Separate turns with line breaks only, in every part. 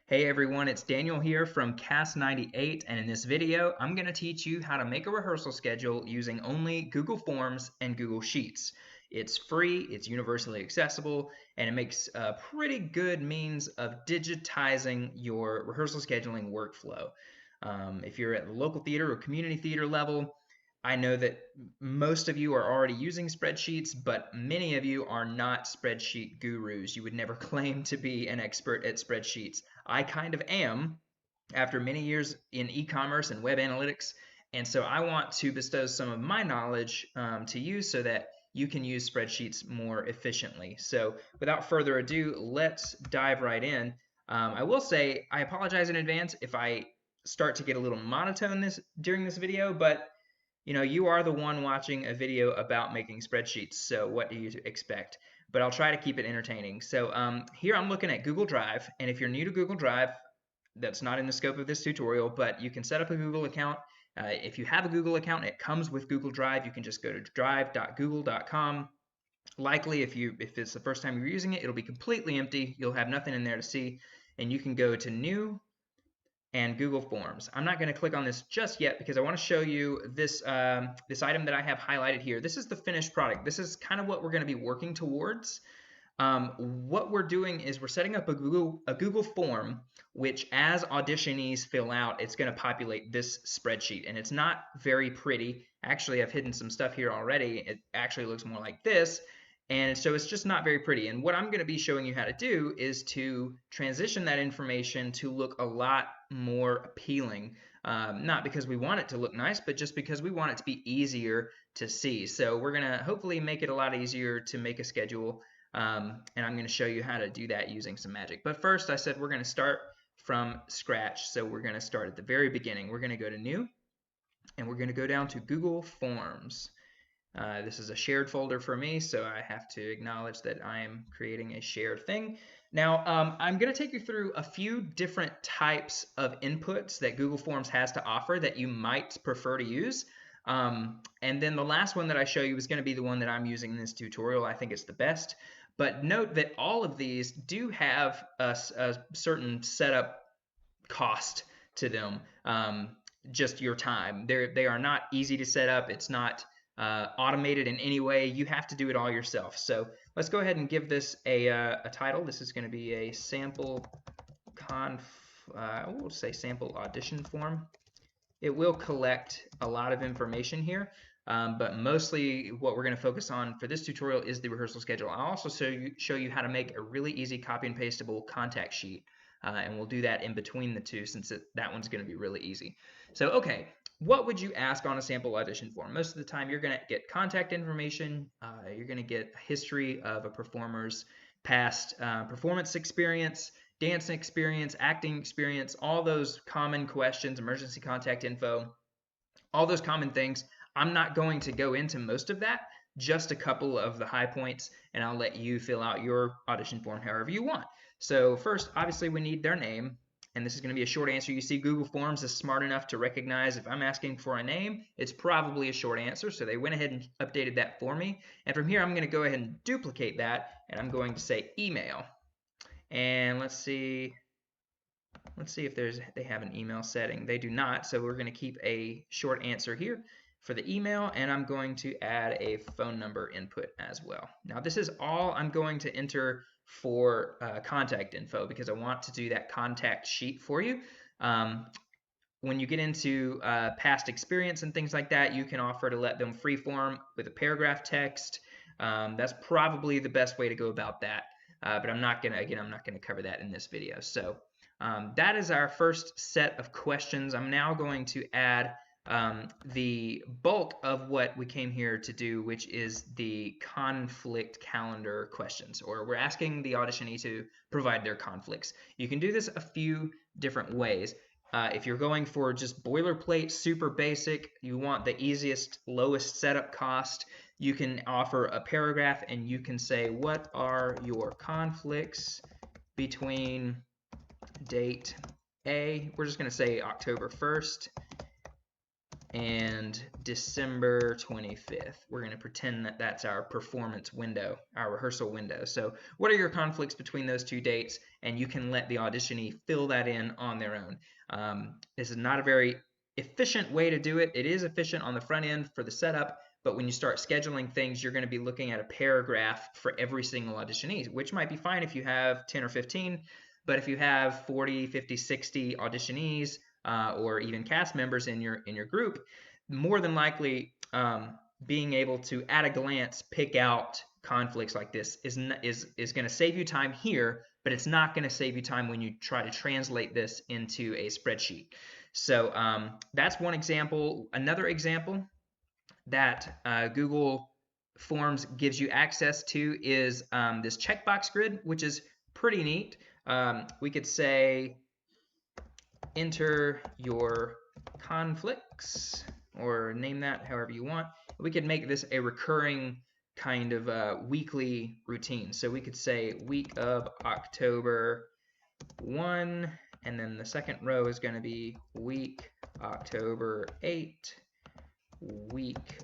Hey everyone, it's Daniel here from Cast98, and in this video, I'm going to teach you how to make a rehearsal schedule using only Google Forms and Google Sheets. It's free, it's universally accessible, and it makes a pretty good means of digitizing your rehearsal scheduling workflow. If you're at the local theater or community theater level, I know that most of you are already using spreadsheets, but many of you are not spreadsheet gurus. You would never claim to be an expert at spreadsheets. I kind of am after many years in e-commerce and web analytics, and so I want to bestow some of my knowledge to you so that you can use spreadsheets more efficiently. So without further ado, let's dive right in. I will say I apologize in advance if I start to get a little monotone during this video, but you are the one watching a video about making spreadsheets, so what do you expect? But I'll try to keep it entertaining. So here I'm looking at Google Drive, and if you're new to Google Drive, that's not in the scope of this tutorial, but you can set up a Google account. If you have a Google account, it comes with Google Drive. You can just go to drive.google.com. Likely, if it's the first time you're using it, it'll be completely empty. You'll have nothing in there to see, and you can go to New and Google Forms. I'm not going to click on this just yet because I want to show you this this item that I have highlighted here. This is the finished product. This is kind of what we're going to be working towards. What we're doing is we're setting up a Google form, which as auditionees fill out, it's going to populate this spreadsheet, and it's not very pretty. Actually, I've hidden some stuff here already. It actually looks more like this. And so it's just not very pretty. And what I'm going to be showing you how to do is to transition that information to look a lot more appealing. Not because we want it to look nice, but just because we want it to be easier to see. So we're going to hopefully make it a lot easier to make a schedule. And I'm going to show you how to do that using some magic. But first, I said we're going to start from scratch. So we're going to start at the very beginning. We're going to go to New, and we're going to go down to Google Forms. This is a shared folder for me, so I have to acknowledge that I am creating a shared thing. Now, I'm going to take you through a few different types of inputs that Google Forms has to offer that you might prefer to use. And then the last one that I show you is going to be the one that I'm using in this tutorial. I think it's the best. But note that all of these do have a certain setup cost to them, just your time. They are not easy to set up. It's not automated in any way. You have to do it all yourself. So let's go ahead and give this a title. This is going to be a sample we'll say sample audition form. It will collect a lot of information here, but mostly what we're going to focus on for this tutorial is the rehearsal schedule. I'll also show you how to make a really easy copy and pastable contact sheet, and we'll do that in between the two since that one's going to be really easy. So okay, what would you ask on a sample audition form? Most of the time you're going to get contact information, you're going to get a history of a performer's past performance experience, dance experience, acting experience, all those common questions, emergency contact info, all those common things. I'm not going to go into most of that, just a couple of the high points, and I'll let you fill out your audition form however you want. So first, obviously, we need their name, and this is going to be a short answer. You see Google Forms is smart enough to recognize if I'm asking for a name, it's probably a short answer, so they went ahead and updated that for me. And from here, I'm going to go ahead and duplicate that, and I'm going to say email. And let's see if they have an email setting. They do not, so we're going to keep a short answer here for the email, and I'm going to add a phone number input as well. Now this is all I'm going to enter for contact info because I want to do that contact sheet for you. When you get into past experience and things like that, you can offer to let them freeform with a paragraph text. That's probably the best way to go about that. But I'm not gonna cover that in this video. So that is our first set of questions. I'm now going to add the bulk of what we came here to do, which is the conflict calendar questions, or we're asking the auditionee to provide their conflicts. You can do this a few different ways. If you're going for just boilerplate, super basic, you want the easiest, lowest setup cost, you can offer a paragraph and you can say, what are your conflicts between date A, we're just going to say October 1st, and December 25th. We're going to pretend that that's our performance window, our rehearsal window. So what are your conflicts between those two dates? And you can let the auditionee fill that in on their own. This is not a very efficient way to do it. It is efficient on the front end for the setup, but when you start scheduling things, you're going to be looking at a paragraph for every single auditionee, which might be fine if you have 10 or 15, but if you have 40, 50, 60 auditionees, or even cast members in your group, more than likely being able to at a glance pick out conflicts like this is going to save you time here, but it's not going to save you time when you try to translate this into a spreadsheet. So that's one example. Another example that Google Forms gives you access to is this checkbox grid, which is pretty neat. We could say enter your conflicts, or name that however you want. We could make this a recurring kind of weekly routine. So we could say week of October 1, and then the second row is going to be week October 8, week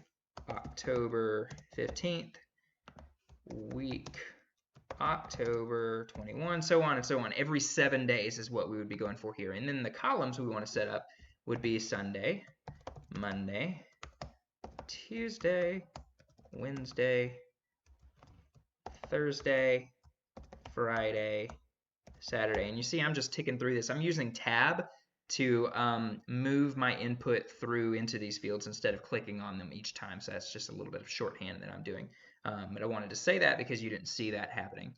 October 15th, week October 21, so on and so on. Every 7 days is what we would be going for here. And then the columns we want to set up would be Sunday, Monday, Tuesday, Wednesday, Thursday, Friday, Saturday. And you see I'm just ticking through this. I'm using tab to move my input through into these fields instead of clicking on them each time. So that's just a little bit of shorthand that I'm doing. But I wanted to say that because you didn't see that happening.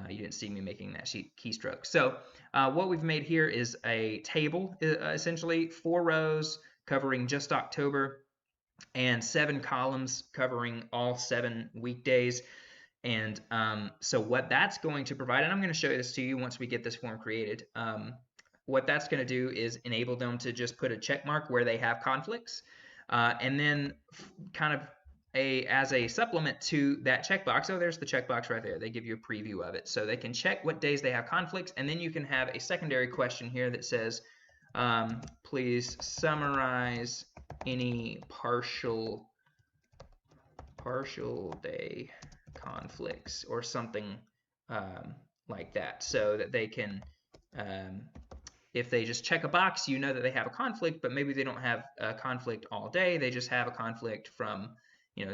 You didn't see me making that keystroke. So what we've made here is a table, essentially 4 rows covering just October and 7 columns covering all 7 weekdays. And so what that's going to provide, and I'm going to show this to you once we get this form created, what that's going to do is enable them to just put a check mark where they have conflicts, and then kind of as a supplement to that checkbox, oh, there's the checkbox right there. They give you a preview of it. So they can check what days they have conflicts, and then you can have a secondary question here that says, please summarize any partial day conflicts or something like that, so that they can, if they just check a box, you know that they have a conflict, but maybe they don't have a conflict all day. They just have a conflict from,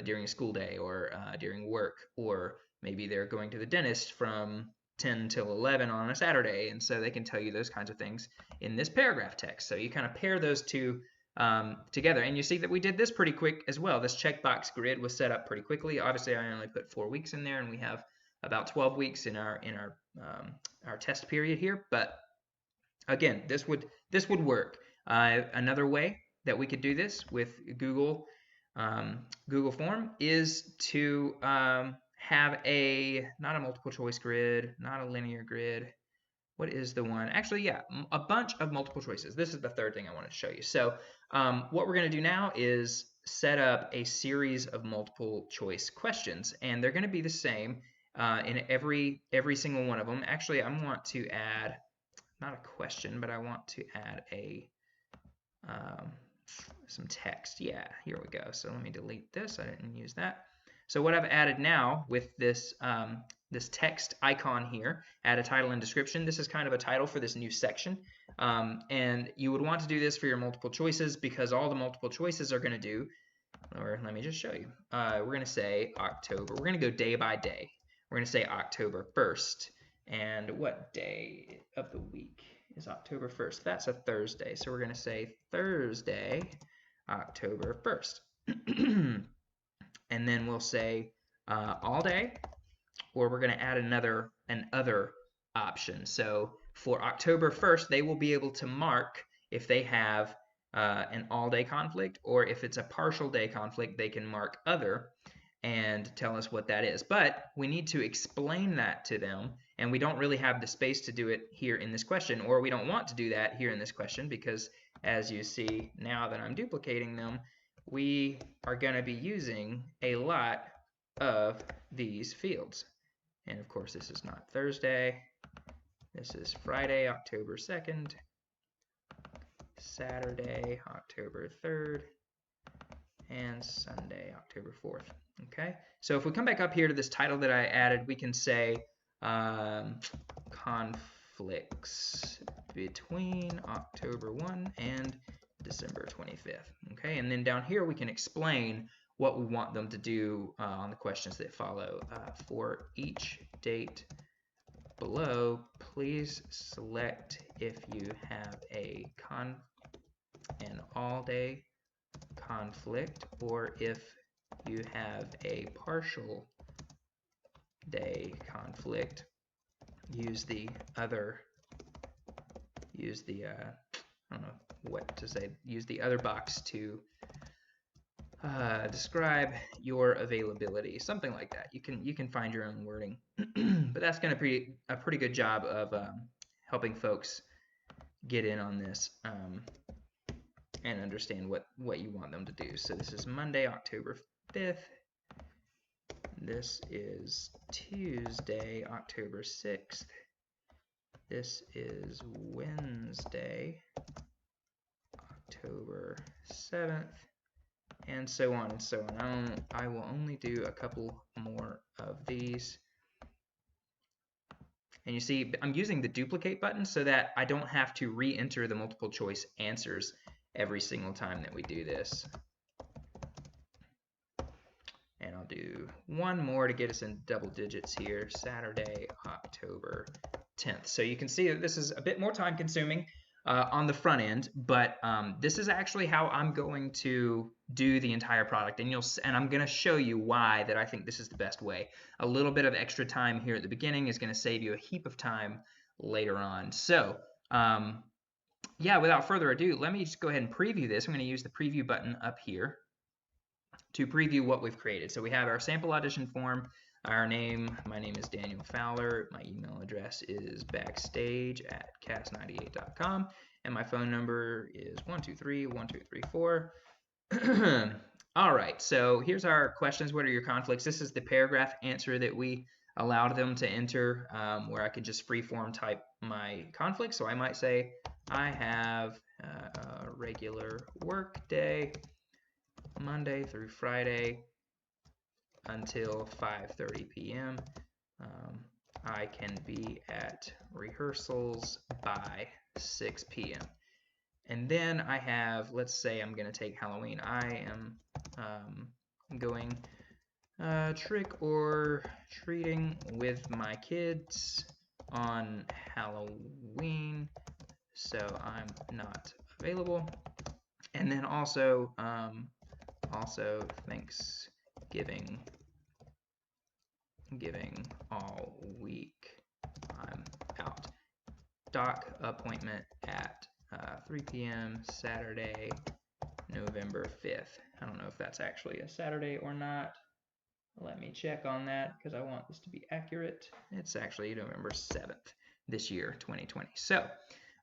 during a school day or during work, or maybe they're going to the dentist from 10 till 11 on a Saturday, and so they can tell you those kinds of things in this paragraph text. So you kind of pair those two together, and you see that we did this pretty quick as well. This checkbox grid was set up pretty quickly. Obviously, I only put 4 weeks in there, and we have about 12 weeks in our test period here. But again, this would work. Another way that we could do this with Google Form is to have not a multiple choice grid, not a linear grid. What is the one? Actually, yeah, a bunch of multiple choices. This is the third thing I wanted to show you. So what we're going to do now is set up a series of multiple choice questions, and they're going to be the same in every single one of them. Actually, I want to add, not a question, but I want to add some text. Yeah, here we go. So let me delete this. I didn't use that. So what I've added now with this this text icon here, add a title and description. This is kind of a title for this new section. And you would want to do this for your multiple choices, because all the multiple choices are going to do, or let me just show you. We're going to say October. We're going to go day by day. We're going to say October 1st. And what day of the week is October 1st? That's a Thursday. So we're going to say Thursday, October 1st. And then we'll say all day, or we're going to add an other option. So for October 1st, they will be able to mark if they have an all-day conflict, or if it's a partial day conflict, they can mark other and tell us what that is. But we need to explain that to them, and we don't really have the space to do it here in this question, or we don't want to do that here in this question, because as you see now that I'm duplicating them, we are going to be using a lot of these fields. And of course, this is not Thursday. This is Friday, October 2nd, Saturday, October 3rd, and Sunday, October 4th. Okay, so if we come back up here to this title that I added, we can say conflicts between October 1 and December 25th. Okay, and then down here we can explain what we want them to do on the questions that follow. For each date below, please select if you have an all-day conflict, or if you have a partial day conflict. Use the other box to describe your availability, something like that. You can find your own wording, but that's going to be a pretty good job of helping folks get in on this and understand what you want them to do. So this is Monday, October 5th. This is Tuesday, October 6th. This is Wednesday, October 7th, and so on and so on. I will only do a couple more of these. And you see, I'm using the duplicate button so that I don't have to re-enter the multiple choice answers every single time that we do this. And I'll do one more to get us in double digits here, Saturday, October 10th. So you can see that this is a bit more time consuming on the front end, but this is actually how I'm going to do the entire product, and I'm going to show you why that I think this is the best way. A little bit of extra time here at the beginning is going to save you a heap of time later on. So yeah, without further ado, let me just go ahead and preview this. I'm going to use the preview button up here to preview what we've created. So we have our sample audition form, our name. My name is Daniel Fowler. My email address is backstage@cast98.com, and my phone number is 123-1234. All right, so here's our questions. What are your conflicts? This is the paragraph answer that we allowed them to enter, where I could just freeform type my conflict. So I might say, I have a regular work day, Monday through Friday until 5:30 p.m. I can be at rehearsals by 6 p.m. And then I have, let's say I'm going to take Halloween. I am going trick or treating with my kids on Halloween, so I'm not available. And then also Thanksgiving all week, I'm out. Doc appointment at 3 p.m. Saturday, November 5th. I don't know if that's actually a Saturday or not. Let me check on that because I want this to be accurate. It's actually November 7th this year, 2020. So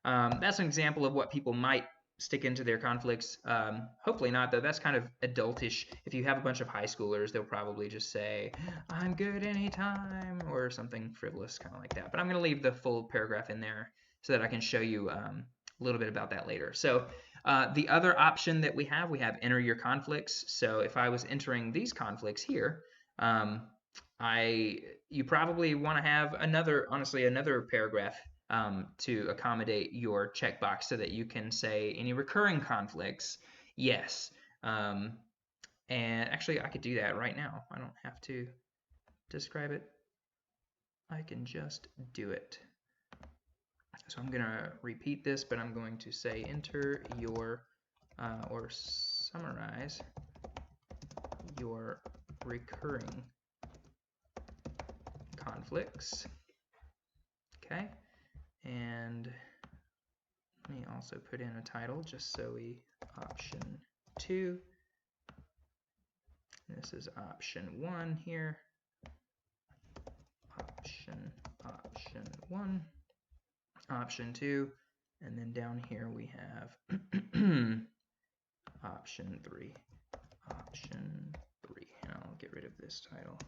that's an example of what people might stick into their conflicts. Hopefully not, though. That's kind of adultish. If you have a bunch of high schoolers, they'll probably just say, I'm good anytime, or something frivolous kind of like that. But I'm going to leave the full paragraph in there so that I can show you a little bit about that later. So the other option that we have enter your conflicts. So if I was entering these conflicts here, you probably want to have another paragraph to accommodate your checkbox so that you can say any recurring conflicts, yes. And actually, I could do that right now. I don't have to describe it. I can just do it. So I'm going to repeat this, but I'm going to say enter your or summarize your recurring conflicts. Okay. And let me also put in a title just so option 2. This is option 1 here. Option 1. Option 2. And then down here we have option 3. Option 3. And I'll get rid of this title.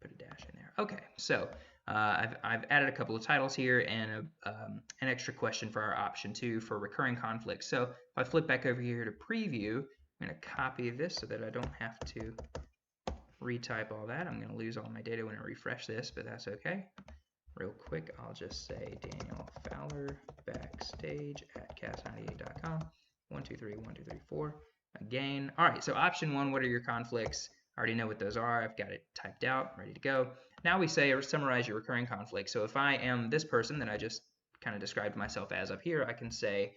Put a dash in there. Okay, so I've added a couple of titles here and an extra question for our option 2 for recurring conflicts. So if I flip back over here to preview, I'm going to copy this so that I don't have to retype all that. I'm going to lose all my data when I refresh this, but that's okay. Real quick, I'll just say Daniel Fowler backstage at cast98.com. 1, 2, 3, 1, 2, 3, 4. Again. All right, so option 1, what are your conflicts? I already know what those are. I've got it typed out, ready to go. Now we say, or summarize your recurring conflicts. So if I am this person that I just kind of described myself as up here, I can say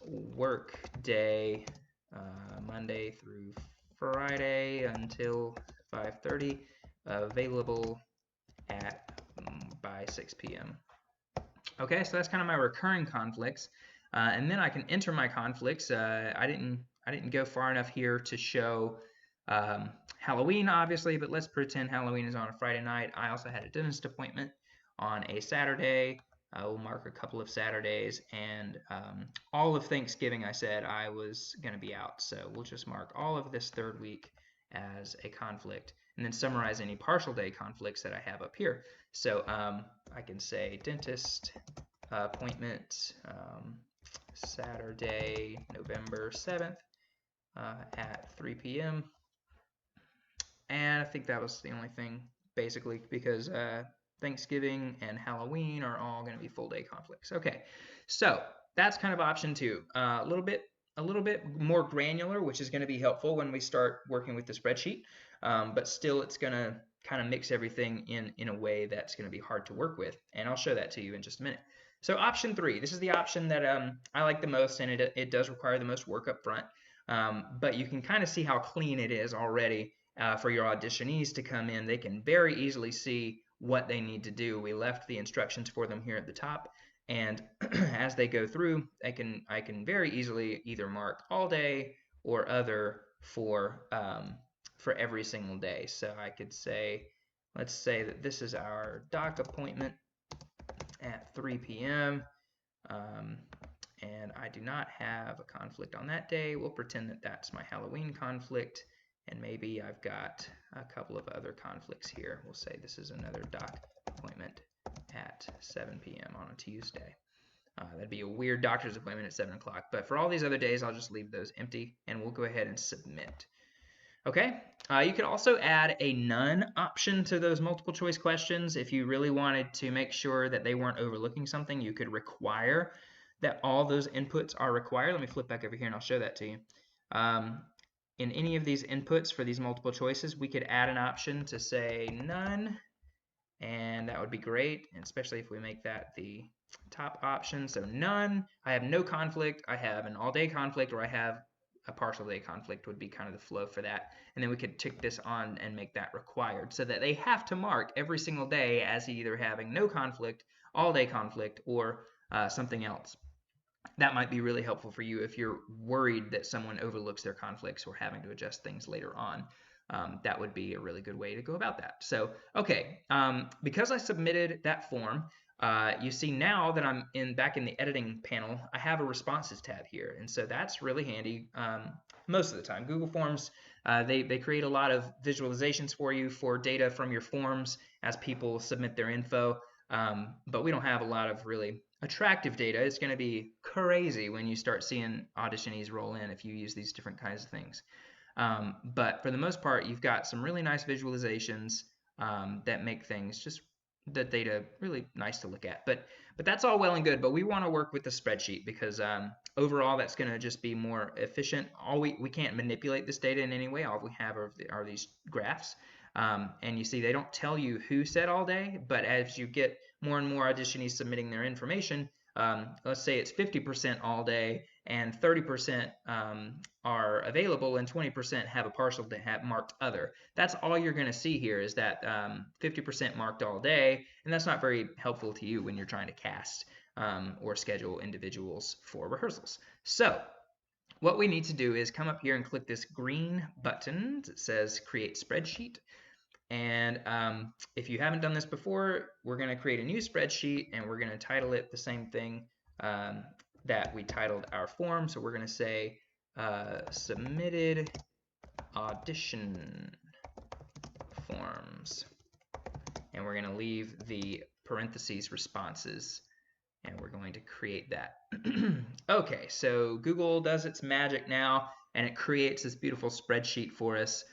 work day Monday through Friday until 5:30, available at by 6 p.m. Okay, so that's kind of my recurring conflicts, and then I can enter my conflicts. I didn't go far enough here to show Halloween, obviously, but let's pretend Halloween is on a Friday night. I also had a dentist appointment on a Saturday. We'll mark a couple of Saturdays, and all of Thanksgiving I said I was going to be out, so we'll just mark all of this third week as a conflict, and then summarize any partial day conflicts that I have up here. So I can say dentist appointment Saturday, November 7th at 3 p.m. And I think that was the only thing, basically, because Thanksgiving and Halloween are all going to be full day conflicts. Okay, so that's kind of option 2. A little bit more granular, which is going to be helpful when we start working with the spreadsheet, but still it's going to kind of mix everything in a way that's going to be hard to work with, and I'll show that to you in just a minute. So option 3, this is the option that I like the most, and it does require the most work up front, but you can kind of see how clean it is already. For your auditionees to come in, they can very easily see what they need to do. We left the instructions for them here at the top, and as they go through, I can very easily either mark all day or other for every single day. So I could say, let's say that this is our doc appointment at 3 p.m. And I do not have a conflict on that day. We'll pretend that that's my Halloween conflict. And maybe I've got a couple of other conflicts here. We'll say this is another doc appointment at 7 p.m. on a Tuesday. That'd be a weird doctor's appointment at 7 o'clock. But for all these other days, I'll just leave those empty, and we'll go ahead and submit. Okay, you could also add a none option to those multiple choice questions. If you really wanted to make sure that they weren't overlooking something, you could require that all those inputs are required. Let me flip back over here and I'll show that to you. In any of these inputs for these multiple choices, we could add an option to say none, and that would be great, and especially if we make that the top option. So none, I have no conflict, I have an all-day conflict, or I have a partial day conflict would be kind of the flow for that. And then we could tick this on and make that required so that they have to mark every single day as either having no conflict, all-day conflict, or something else. That might be really helpful for you if you're worried that someone overlooks their conflicts or having to adjust things later on. That would be a really good way to go about that. So, okay, because I submitted that form, you see now that I'm back in the editing panel, I have a responses tab here, and so that's really handy most of the time. Google Forms, they create a lot of visualizations for you for data from your forms as people submit their info, but we don't have a lot of really attractive data. It's going to be crazy when you start seeing auditionees roll in if you use these different kinds of things. But for the most part, you've got some really nice visualizations that make things just the data really nice to look at. But that's all well and good, but we want to work with the spreadsheet because overall that's going to just be more efficient. We can't manipulate this data in any way. All we have are these graphs. And you see they don't tell you who said all day, but as you get more and more auditionees submitting their information, let's say it's 50% all day and 30% are available and 20% have a partial day marked other. That's all you're going to see here is that 50% marked all day, and that's not very helpful to you when you're trying to cast or schedule individuals for rehearsals. So what we need to do is come up here and click this green button that says Create Spreadsheet. And if you haven't done this before, we're going to create a new spreadsheet and we're going to title it the same thing that we titled our form. So we're going to say submitted audition forms. And we're going to leave the parentheses responses. And we're going to create that. Okay, so Google does its magic now. and it creates this beautiful spreadsheet for us.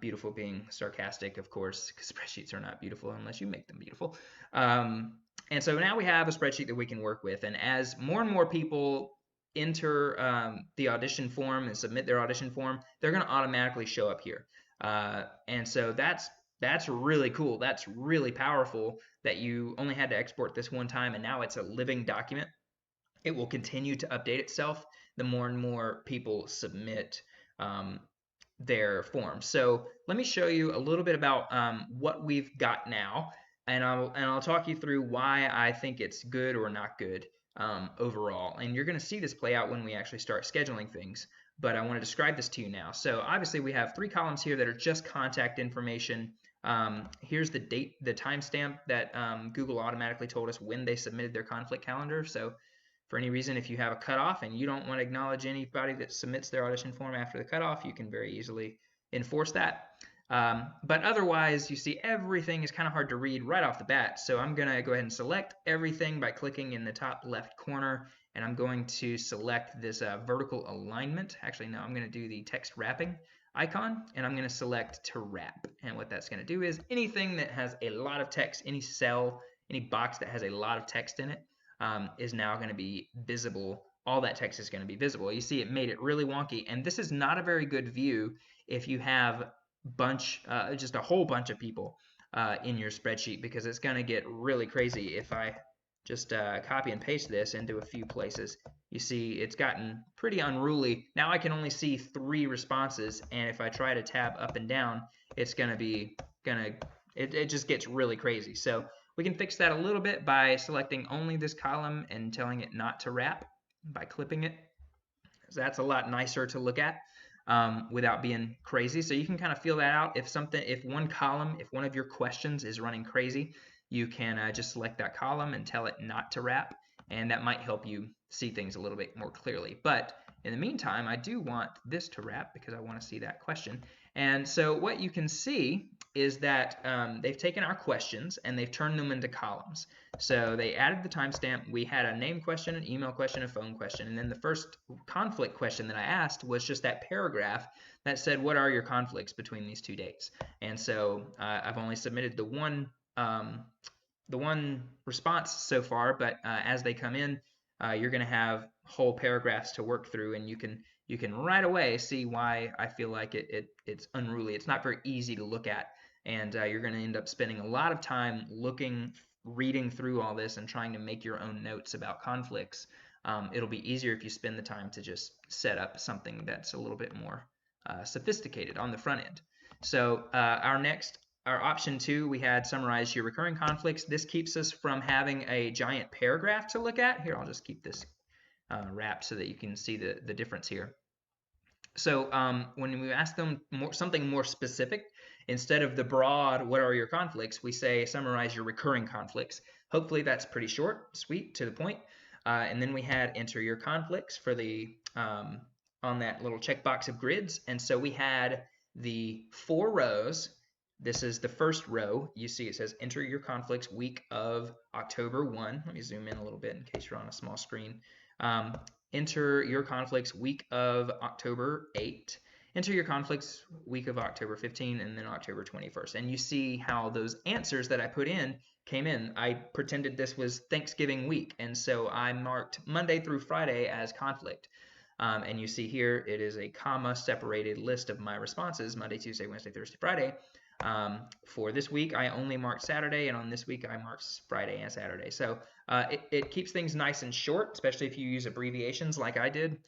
Beautiful being sarcastic, of course, because spreadsheets are not beautiful unless you make them beautiful. And so now we have a spreadsheet that we can work with. And as more and more people enter the audition form and submit their audition form, they're going to automatically show up here. And so that's really cool. That's really powerful that you only had to export this one time, and now it's a living document. It will continue to update itself the more and more people submit their forms. So let me show you a little bit about what we've got now, and I'll talk you through why I think it's good or not good overall. And you're going to see this play out when we actually start scheduling things. But I want to describe this to you now. So obviously we have 3 columns here that are just contact information. Here's the date, the timestamp that Google automatically told us when they submitted their conflict calendar. So for any reason, if you have a cutoff and you don't want to acknowledge anybody that submits their audition form after the cutoff, you can very easily enforce that. But otherwise, you see everything is kind of hard to read right off the bat. So I'm going to go ahead and select everything by clicking in the top left corner. And I'm going to select this vertical alignment. Actually, no, I'm going to do the text wrapping icon. And I'm going to select to wrap. And what that's going to do is anything that has a lot of text, any cell, any box that has a lot of text in it, is now going to be visible. All that text is going to be visible. You see it made it really wonky, and this is not a very good view if you have just a whole bunch of people in your spreadsheet, because it's going to get really crazy. If I just copy and paste this into a few places, you see it's gotten pretty unruly. Now I can only see 3 responses, and if I try to tab up and down, it's it just gets really crazy. So we can fix that a little bit by selecting only this column and telling it not to wrap by clipping it. So that's a lot nicer to look at without being crazy. So you can kind of feel that out. If one column, if one of your questions is running crazy, you can just select that column and tell it not to wrap, and that might help you see things a little bit more clearly. But in the meantime, I do want this to wrap because I want to see that question. And so what you can see is that they've taken our questions and they've turned them into columns. So they added the timestamp. We had a name question, an email question, a phone question, and then the first conflict question that I asked was just that paragraph that said, what are your conflicts between these 2 dates? And so I've only submitted the one response so far, but as they come in, you're going to have whole paragraphs to work through, and you can right away see why I feel like it's unruly. It's not very easy to look at, and you're going to end up spending a lot of time reading through all this and trying to make your own notes about conflicts. It'll be easier if you spend the time to just set up something that's a little bit more sophisticated on the front end. So our option 2, we had summarize your recurring conflicts. This keeps us from having a giant paragraph to look at. Here, I'll just keep this wrapped so that you can see the difference here. So when we ask them something more specific, instead of the broad, what are your conflicts, we say summarize your recurring conflicts. Hopefully that's pretty short, sweet, to the point. And then we had enter your conflicts for the on that little checkbox of grids. And so we had the 4 rows. This is the first row. You see it says enter your conflicts week of October 1. Let me zoom in a little bit in case you're on a small screen. Enter your conflicts week of October 8. Enter your conflicts week of October 15 and then October 21st. And you see how those answers that I put in came in. I pretended this was Thanksgiving week, and so I marked Monday through Friday as conflict. And you see here it is a comma separated list of my responses, Monday, Tuesday, Wednesday, Thursday, Friday. For this week, I only marked Saturday, and on this week, I marked Friday and Saturday. So it keeps things nice and short, especially if you use abbreviations like I did.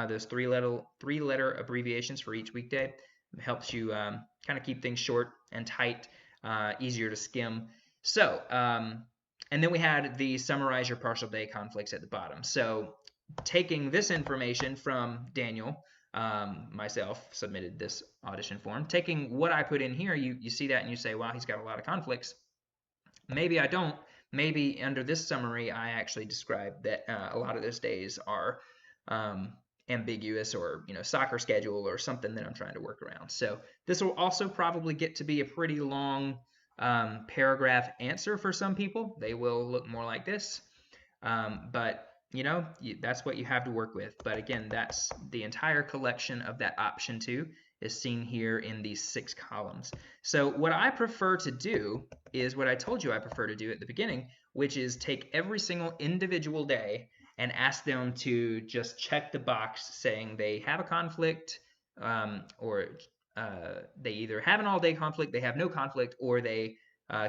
Those three-letter abbreviations for each weekday helps you kind of keep things short and tight, easier to skim. So, and then we had the summarize your partial day conflicts at the bottom. So taking this information from Daniel, myself submitted this audition form. Taking what I put in here, you see that and you say, wow, he's got a lot of conflicts. Maybe I don't. Maybe under this summary, I actually describe that a lot of those days are ambiguous, or soccer schedule or something that I'm trying to work around. So this will also probably get to be a pretty long paragraph answer for some people. They will look more like this. But that's what you have to work with. But again, that's the entire collection of that option 2 is seen here in these 6 columns. So what I prefer to do is what I told you I prefer to do at the beginning, which is take every single individual day and ask them to just check the box saying they have a conflict, or they either have an all-day conflict, they have no conflict, or they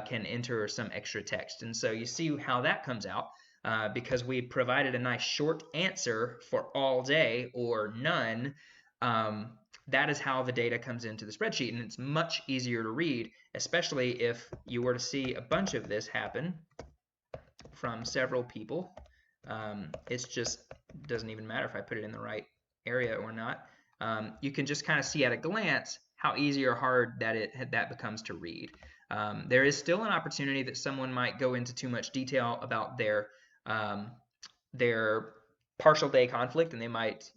can enter some extra text. And so you see how that comes out. Because we provided a nice short answer for all day or none, that is how the data comes into the spreadsheet, and it's much easier to read, especially if you were to see a bunch of this happen from several people. It's just doesn't even matter if I put it in the right area or not. You can just kind of see at a glance how easy or hard that becomes to read. There is still an opportunity that someone might go into too much detail about their partial day conflict, and they might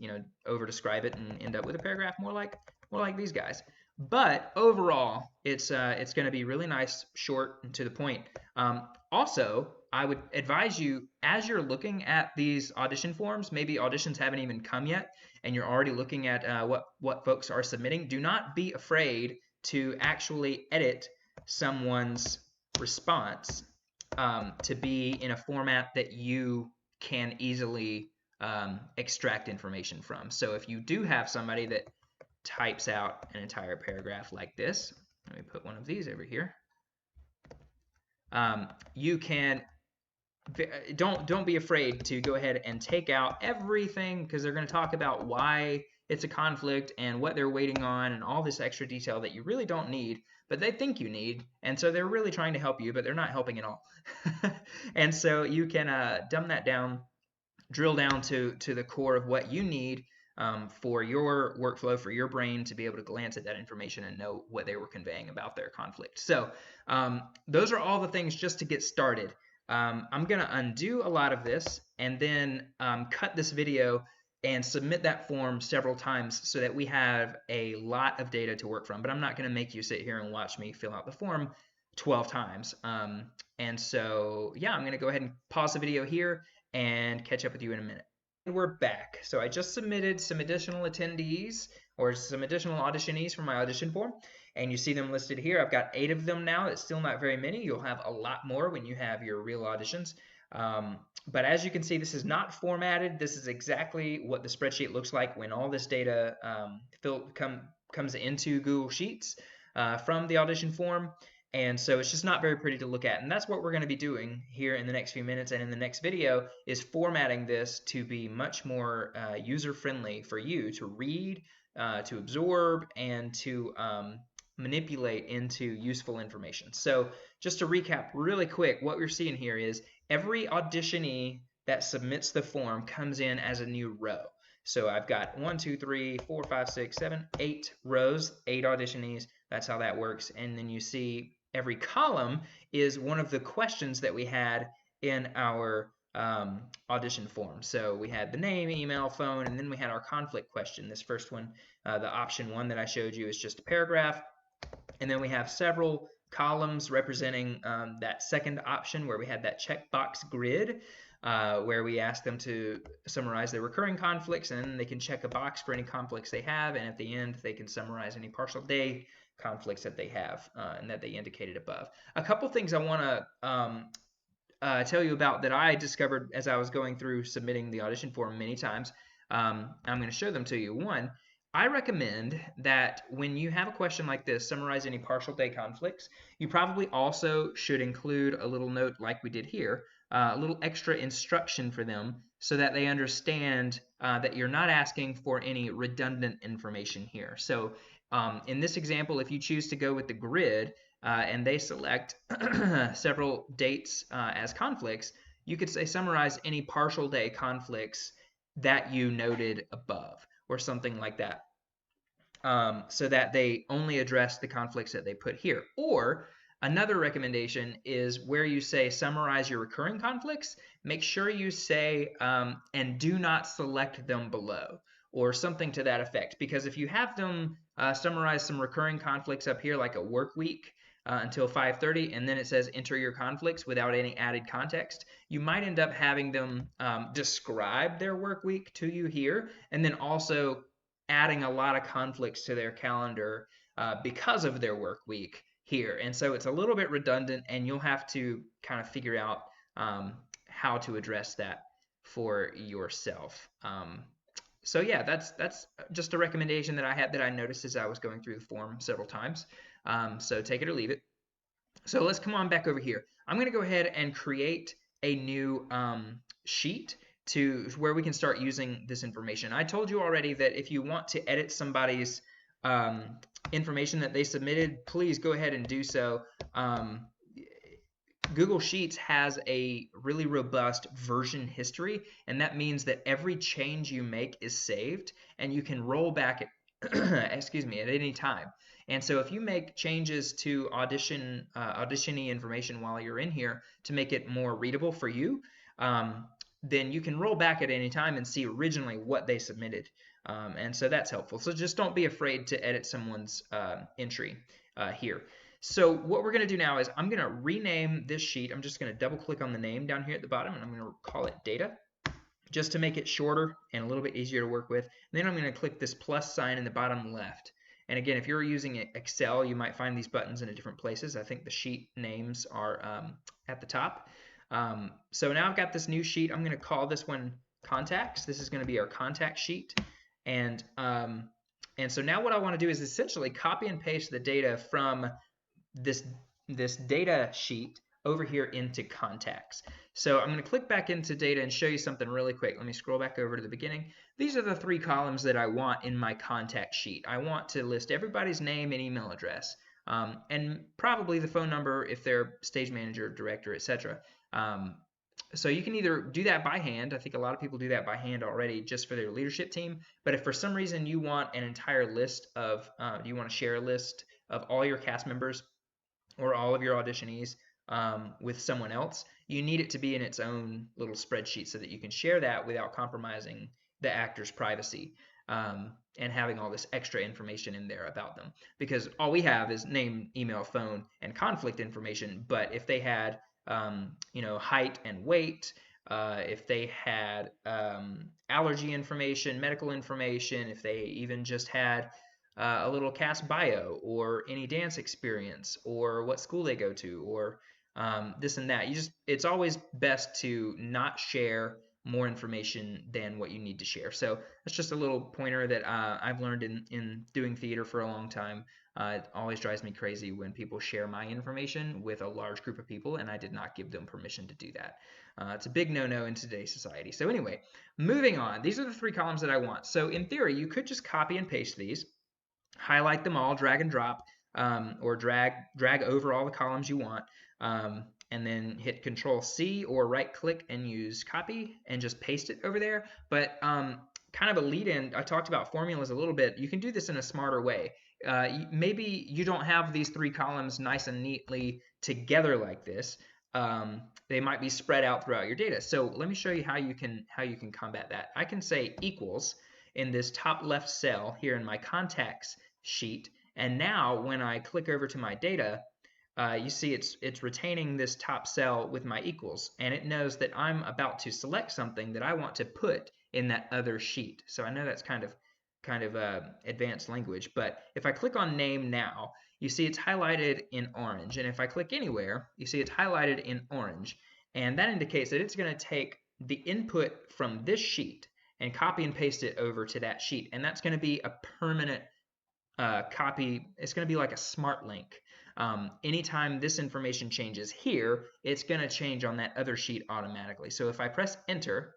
over describe it and end up with a paragraph more like these guys. But overall, it's going to be really nice, short, and to the point. Also, I would advise you, as you're looking at these audition forms, maybe auditions haven't even come yet, and you're already looking at what folks are submitting, do not be afraid to actually edit someone's response to be in a format that you can easily extract information from. So if you do have somebody that types out an entire paragraph like this, let me put one of these over here. You can don't be afraid to go ahead and take out everything, because they're going to talk about why it's a conflict and what they're waiting on and all this extra detail that you really don't need, but they think you need, and so they're really trying to help you, but they're not helping at all. And so you can dumb that down, drill down to the core of what you need for your workflow, for your brain to be able to glance at that information and know what they were conveying about their conflict. So those are all the things just to get started. I'm going to undo a lot of this and then cut this video and submit that form several times so that we have a lot of data to work from. But I'm not going to make you sit here and watch me fill out the form 12 times. And so, yeah, I'm going to go ahead and pause the video here and catch up with you in a minute. And we're back. So I just submitted some additional attendees or some additional auditionees for my audition form, and you see them listed here. I've got 8 of them now. It's still not very many. You'll have a lot more when you have your real auditions. But as you can see, this is not formatted. This is exactly what the spreadsheet looks like when all this data comes into Google Sheets from the audition form. And so it's just not very pretty to look at. And that's what we're going to be doing here in the next few minutes and in the next video, is formatting this to be much more user-friendly for you to read, to absorb, and to manipulate into useful information. So just to recap really quick, what we're seeing here is every auditionee that submits the form comes in as a new row. So I've got 1, 2, 3, 4, 5, 6, 7, 8 rows, 8 auditionees. That's how that works. And then you see every column is one of the questions that we had in our audition form. So we had the name, email, phone, and then we had our conflict question. This first one, the option 1 that I showed you, is just a paragraph. And then we have several columns representing that second option, where we had that checkbox grid, where we asked them to summarize their recurring conflicts, and then they can check a box for any conflicts they have, and at the end they can summarize any partial day conflicts that they have and that they indicated above. A couple things I want to tell you about that I discovered as I was going through submitting the audition form many times. I'm going to show them to you. One, I recommend that when you have a question like this, summarize any partial day conflicts, you probably also should include a little note like we did here, a little extra instruction for them so that they understand that you're not asking for any redundant information here. So in this example, if you choose to go with the grid and they select several dates as conflicts, you could say summarize any partial day conflicts that you noted above, or something like that, so that they only address the conflicts that they put here. Or another recommendation is where you say summarize your recurring conflicts, make sure you say and do not select them below, or something to that effect. Because if you have them summarize some recurring conflicts up here, like a work week, until 5:30, and then it says enter your conflicts without any added context. You might end up having them describe their work week to you here, and then also adding a lot of conflicts to their calendar because of their work week here. And so it's a little bit redundant, and you'll have to kind of figure out how to address that for yourself. So yeah, that's just a recommendation that I had that I noticed as I was going through the form several times. So take it or leave it. So let's come on back over here. I'm going to go ahead and create a new sheet to where we can start using this information. I told you already that if you want to edit somebody's information that they submitted, please go ahead and do so. Google Sheets has a really robust version history, and that means that every change you make is saved, and you can roll back at, excuse me, at any time. And so if you make changes to auditionee information while you're in here to make it more readable for you, then you can roll back at any time and see originally what they submitted. And so that's helpful. So just don't be afraid to edit someone's entry here. So what we're going to do now is I'm going to rename this sheet. I'm just going to double click on the name down here at the bottom, and I'm going to call it data just to make it shorter and a little bit easier to work with. And then I'm going to click this plus sign in the bottom left. And again, if you're using Excel, you might find these buttons in different places. I think the sheet names are at the top. So now I've got this new sheet. I'm going to call this one contacts. This is going to be our contact sheet. And so now what I want to do is essentially copy and paste the data from this data sheet over here into contacts. So I'm going to click back into data and show you something really quick. Let me scroll back over to the beginning. These are the 3 columns that I want in my contact sheet. I want to list everybody's name and email address, and probably the phone number if they're stage manager, director, etc. So you can either do that by hand. I think a lot of people do that by hand already just for their leadership team. But if for some reason you want an entire list of, you want to share a list of all your cast members or all of your auditionees with someone else, you need it to be in its own little spreadsheet so that you can share that without compromising the actor's privacy and having all this extra information in there about them. Because all we have is name, email, phone, and conflict information. But if they had height and weight, if they had allergy information, medical information, if they even just had a little cast bio or any dance experience or what school they go to or this and that. It's always best to not share more information than what you need to share. So that's just a little pointer that I've learned in doing theater for a long time. It always drives me crazy when people share my information with a large group of people and I did not give them permission to do that. It's a big no-no in today's society. So anyway, moving on. These are the 3 columns that I want. So in theory, you could just copy and paste these, highlight them all, drag and drop, or drag over all the columns you want, and then hit Control C or right click and use copy and just paste it over there. But kind of a lead in, I talked about formulas a little bit. You can do this in a smarter way. Maybe you don't have these 3 columns nice and neatly together like this. They might be spread out throughout your data. So let me show you how you can combat that. I can say equals in this top left cell here in my contacts sheet, and now when I click over to my data, you see it's retaining this top cell with my equals, and it knows that I'm about to select something that I want to put in that other sheet. So I know that's kind of advanced language, but if I click on name now, you see it's highlighted in orange, and if I click anywhere, you see it's highlighted in orange, and that indicates that it's going to take the input from this sheet and copy and paste it over to that sheet, and that's going to be a permanent copy. It's going to be like a smart link. Anytime this information changes here, it's going to change on that other sheet automatically. So if I press enter,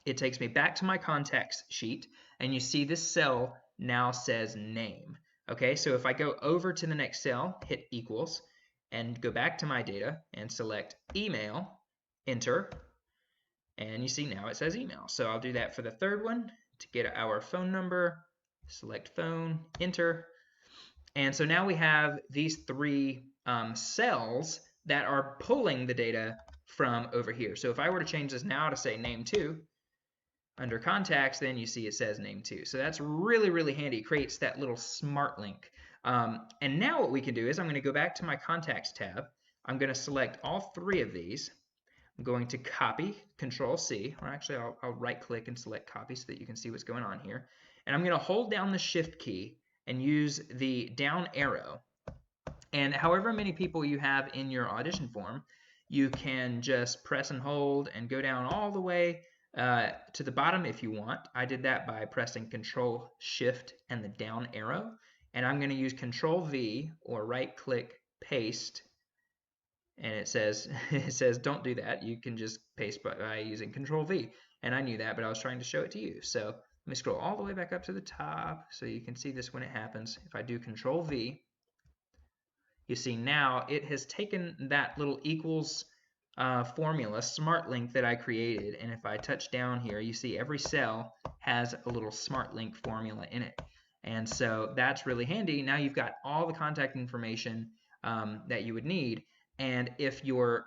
it takes me back to my contacts sheet, and you see this cell now says name. Okay, so if I go over to the next cell, hit equals, and go back to my data and select email, enter, and you see now it says email. So I'll do that for the third one to get our phone number, select phone, enter. And so now we have these 3 cells that are pulling the data from over here. So if I were to change this now to say name 2, under contacts, then you see it says name 2. So that's really, really handy. It creates that little smart link. And now what we can do is I'm going to go back to my Contacts tab. I'm going to select all 3 of these. I'm going to copy, Control C, or actually I'll right click and select copy so that you can see what's going on here. And I'm going to hold down the Shift key and use the down arrow. And however many people you have in your audition form, you can just press and hold and go down all the way to the bottom if you want. I did that by pressing Control Shift and the down arrow. And I'm going to use Control V or right click paste. And it says don't do that. You can just paste by using Control V. And I knew that, but I was trying to show it to you. So let me scroll all the way back up to the top so you can see this when it happens. If I do Control V, you see now it has taken that little equals formula, smart link that I created, and if I touch down here, you see every cell has a little smart link formula in it. And so that's really handy. Now you've got all the contact information that you would need. And if your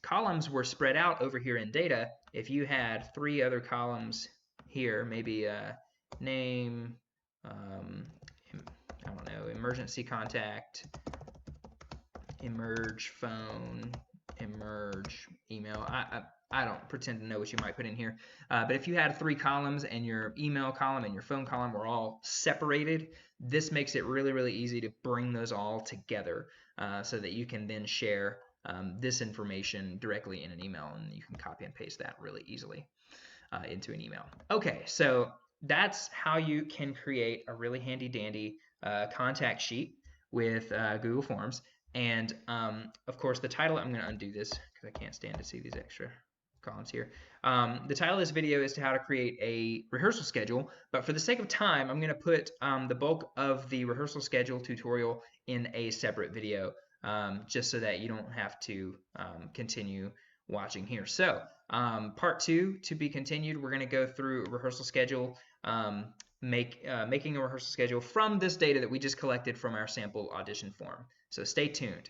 columns were spread out over here in data, if you had 3 other columns here, maybe name, I don't know, emergency contact, emerge phone, emerge email. I don't pretend to know what you might put in here. But if you had 3 columns and your email column and your phone column were all separated, this makes it really, really easy to bring those all together so that you can then share this information directly in an email, and you can copy and paste that really easily into an email. Okay, so that's how you can create a really handy dandy contact sheet with Google Forms. And of course, the title, I'm going to undo this because I can't stand to see these extra columns here. The title of this video is how to create a rehearsal schedule, but for the sake of time, I'm going to put the bulk of the rehearsal schedule tutorial in a separate video, just so that you don't have to continue watching here. So part 2 to be continued. We're going to go through a rehearsal schedule, making a rehearsal schedule from this data that we just collected from our sample audition form. So stay tuned.